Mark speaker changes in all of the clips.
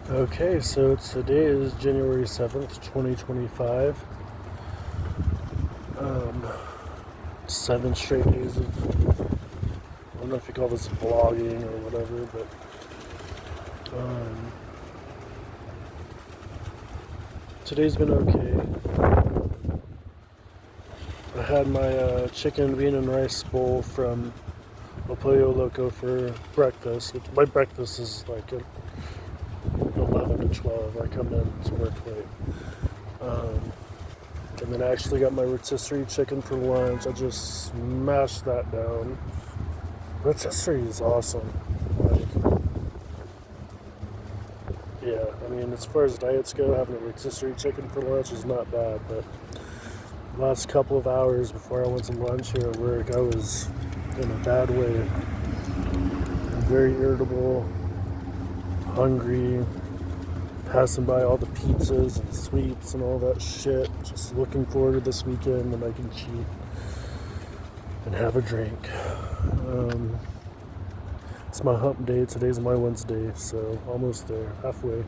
Speaker 1: Okay, so today is January 7th, 2025. Um, 7 straight days I don't know if you call this vlogging or whatever, but today's been okay. I had my chicken, bean, and rice bowl from El Pollo Loco for breakfast. My breakfast is like at 11 to 12. I come in to work late. And then I actually got my rotisserie chicken for lunch. I just smashed that down. Rotisserie is awesome. Like, yeah, I mean, as far as diets go, having a rotisserie chicken for lunch is not bad. But the last couple of hours before I went to lunch here at work, I was in a bad way. Very irritable, hungry, passing by all the pizzas and sweets and all that shit. Just looking forward to this weekend when I can cheat and have a drink. It's my hump day. Today's my Wednesday, so almost there, halfway.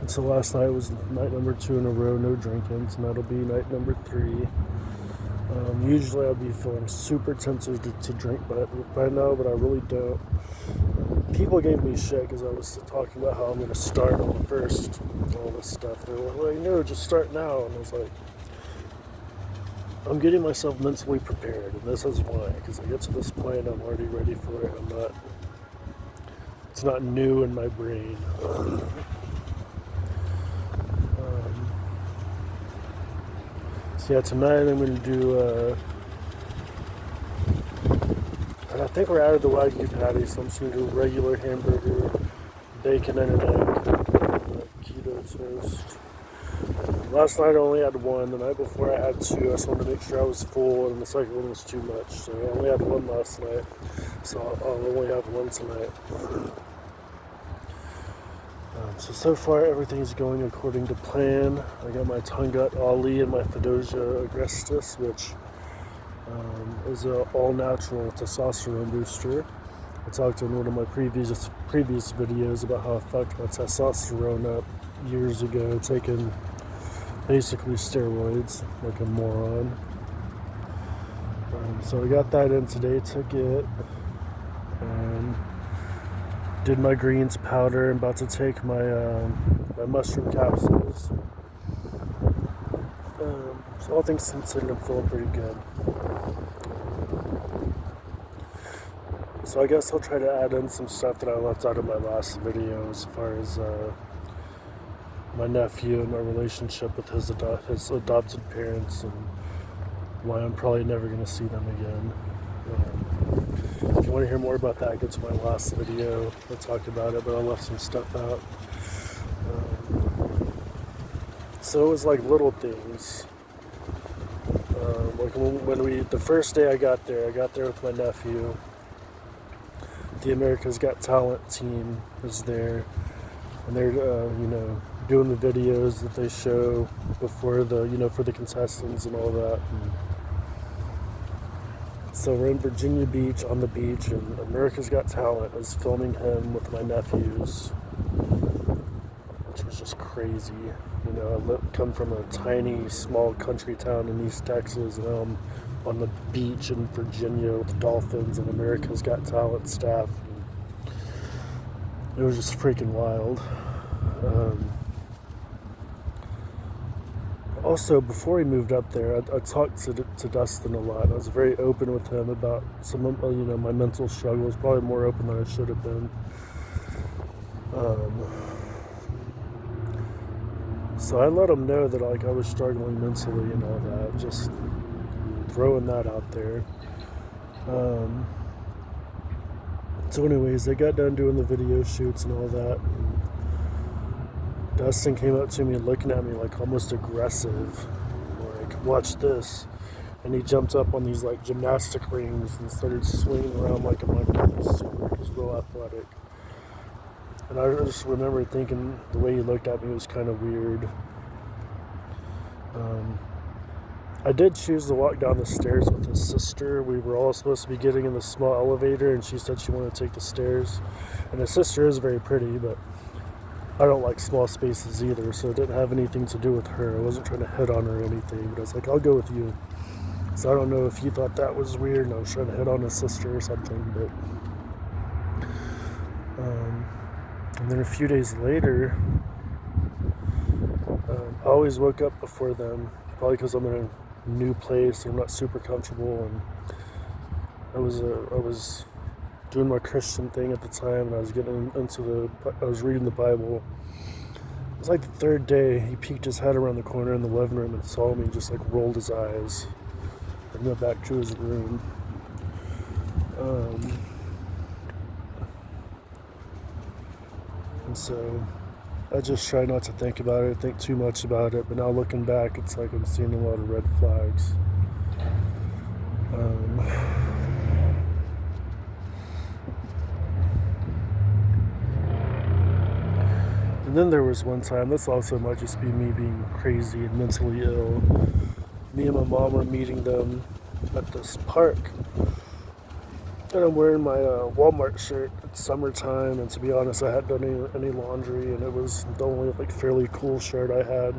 Speaker 1: So last night was night number 2 in a row, no drinking. Tonight will be night number 3. Usually I'd be feeling super tempted to drink by now, but I really don't. People gave me shit because I was talking about how I'm going to start on the first, all this stuff. They were like, well, no, just start now. And I was like, I'm getting myself mentally prepared, and this is why. Because I get to this point, I'm already ready for it. It's not new in my brain. So yeah, tonight I'm going to do, I think we're out of the Wagyu patty, so I'm just going to do a regular hamburger, bacon and an egg, keto toast. Last night I only had one. The night before I had 2. I just wanted to make sure I was full, and the second one was too much. So I only had one last night, so I'll only have one tonight. So far everything's going according to plan. I got my Tungut Ali and my Fedosia Agrestis, which is an all-natural testosterone booster. I talked in one of my previous videos about how I fucked my testosterone up years ago, taking basically steroids like a moron. So I got that in today, took it, and did my greens powder. I'm about to take my my mushroom capsules. So all things considered, I'm feeling pretty good. So I guess I'll try to add in some stuff that I left out of my last video as far as my nephew and my relationship with his adopted parents, and why I'm probably never going to see them again. If you want to hear more about that, go to my last video. I talked about it, but I left some stuff out. So it was like little things. Like the first day I got there with my nephew. The America's Got Talent team was there, and they're doing the videos that they show before for the contestants and all that. So we're in Virginia Beach on the beach, and America's Got Talent is filming him with my nephews, which was just crazy. I come from a tiny, small country town in East Texas, and I'm on the beach in Virginia with dolphins and America's Got Talent staff. It was just freaking wild. Also, before he moved up there, I talked to Dustin a lot. I was very open with him about some of my mental struggles. Probably more open than I should have been. So I let him know that I was struggling mentally and all that. Just throwing that out there. So anyways, they got done doing the video shoots and all that. Dustin came up to me and looking at me like almost aggressive, like, watch this. And he jumped up on these like gymnastic rings and started swinging around like a monkey. He's real athletic. And I just remember thinking the way he looked at me was kind of weird. I did choose to walk down the stairs with his sister. We were all supposed to be getting in the small elevator, and she said she wanted to take the stairs. And his sister is very pretty, but I don't like small spaces either, so it didn't have anything to do with her. I wasn't trying to hit on her or anything, but I was like, I'll go with you. So I don't know if he thought that was weird and I was trying to hit on his sister or something, but and then a few days later, I always woke up before them, probably because I'm in a new place and I'm not super comfortable, and I was doing my Christian thing at the time, and I was I was reading the Bible. It was like the third day. He peeked his head around the corner in the living room and saw me, and just like rolled his eyes and went back to his room. And so I just try not to think about it, think too much about it, but now looking back, it's like I'm seeing a lot of red flags. And then there was one time, this also might just be me being crazy and mentally ill. Me and my mom were meeting them at this park. And I'm wearing my Walmart shirt. It's summertime, and to be honest, I hadn't done any laundry, and it was the only like fairly cool shirt I had.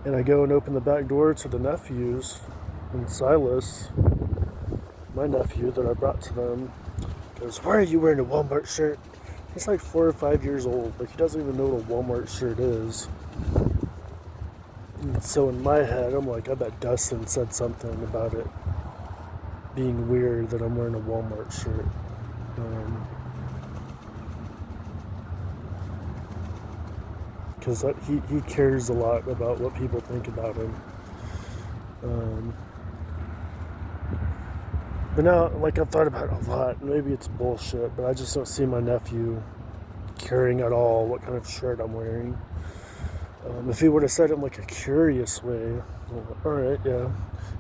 Speaker 1: And I go and open the back door to the nephews, and Silas, my nephew that I brought to them, goes, "Why are you wearing a Walmart shirt?" He's like 4 or 5 years old. Like, he doesn't even know what a Walmart shirt is. And so in my head, I'm like, I bet Dustin said something about it being weird that I'm wearing a Walmart shirt. Because he cares a lot about what people think about him. But now, like, I've thought about it a lot. Maybe it's bullshit, but I just don't see my nephew caring at all what kind of shirt I'm wearing. If he would have said it in like a curious way, well, alright, yeah.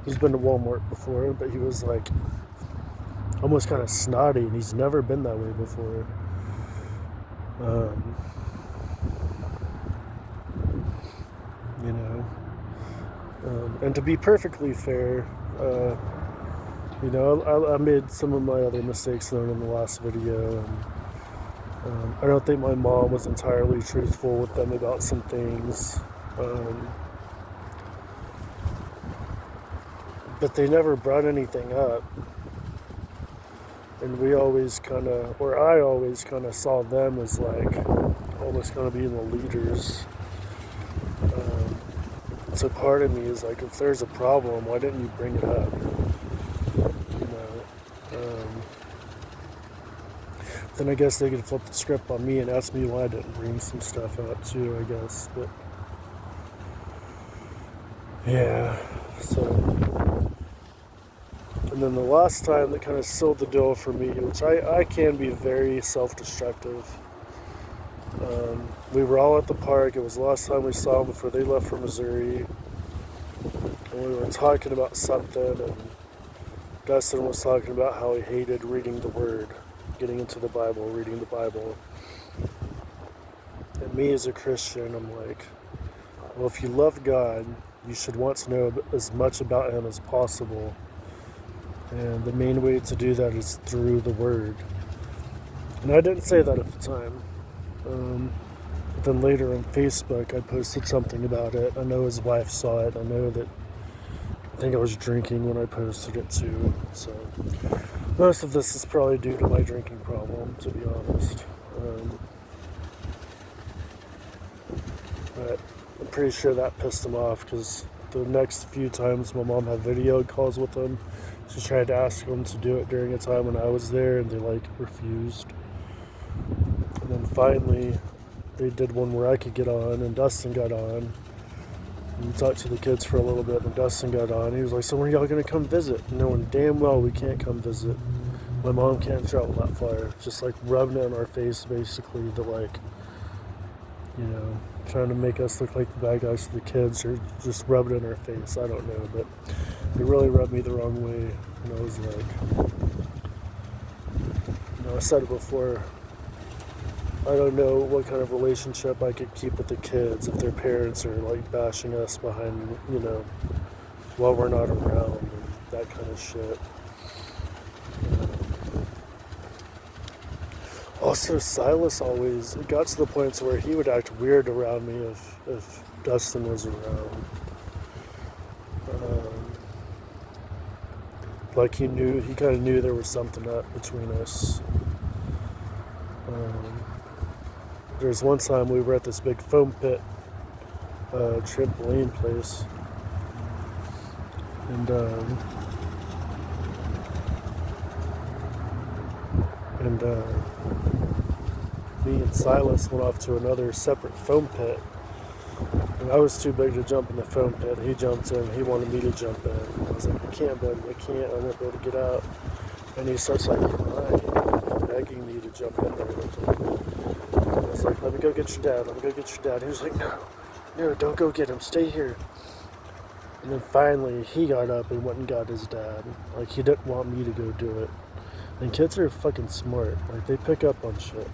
Speaker 1: He's been to Walmart before, but he was like almost kind of snotty, and he's never been that way before. You know. And to be perfectly fair, you know, I made some of my other mistakes known in the last video, and I don't think my mom was entirely truthful with them about some things. But they never brought anything up. And we always kind of, or I always kind of saw them as like almost kind of being the leaders. So part of me is like, if there's a problem, why didn't you bring it up? You know. Then I guess they could flip the script on me and ask me why I didn't bring some stuff up too, I guess. But yeah, so. And then the last time that kind of sealed the deal for me, which I can be very self-destructive. We were all at the park. It was the last time we saw them before they left for Missouri. And we were talking about something, and Dustin was talking about how he hated reading the Word, getting into the Bible, reading the Bible. And me as a Christian, I'm like, well, if you love God, you should want to know as much about Him as possible. And the main way to do that is through the Word. And I didn't say that at the time. But then later on Facebook, I posted something about it. I know his wife saw it. I know that I think I was drinking when I posted it too. So most of this is probably due to my drinking problem, to be honest. But I'm pretty sure that pissed him off, because the next few times my mom had video calls with him, she tried to ask him to do it during a time when I was there, and they like refused. And then finally they did one where I could get on, and Dustin got on. And we talked to the kids for a little bit, and Dustin got on. He was like, "So when are y'all gonna come visit?" Knowing damn well we can't come visit. My mom can't travel that far. Just like rubbing it in our face, basically, to like, you know, trying to make us look like the bad guys to the kids, or just rub it in our face. I don't know, but it really rubbed me the wrong way. And I was like, you know, I said it before, I don't know what kind of relationship I could keep with the kids if their parents are like bashing us behind, while we're not around and that kind of shit. Also, Silas always, it got to the points where he would act weird around me if Dustin was around. Like he kind of knew there was something up between us. There was one time we were at this big foam pit trampoline place, and me and Silas went off to another separate foam pit, and I was too big to jump in the foam pit. He jumped in. He wanted me to jump in. I was like, I can't, buddy. I can't. I won't be able to get out. And he starts like crying, begging me to jump in there with him. I was like, let me go get your dad. Let me go get your dad. He was like, no, don't go get him. Stay here. And then finally, he got up and went and got his dad. Like, he didn't want me to go do it. And kids are fucking smart. Like, they pick up on shit.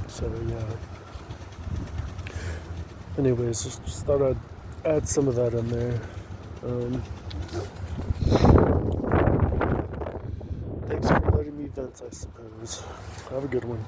Speaker 1: So, yeah. Anyways, just thought I'd add some of that in there. Thanks for letting me vent, I suppose. Have a good one.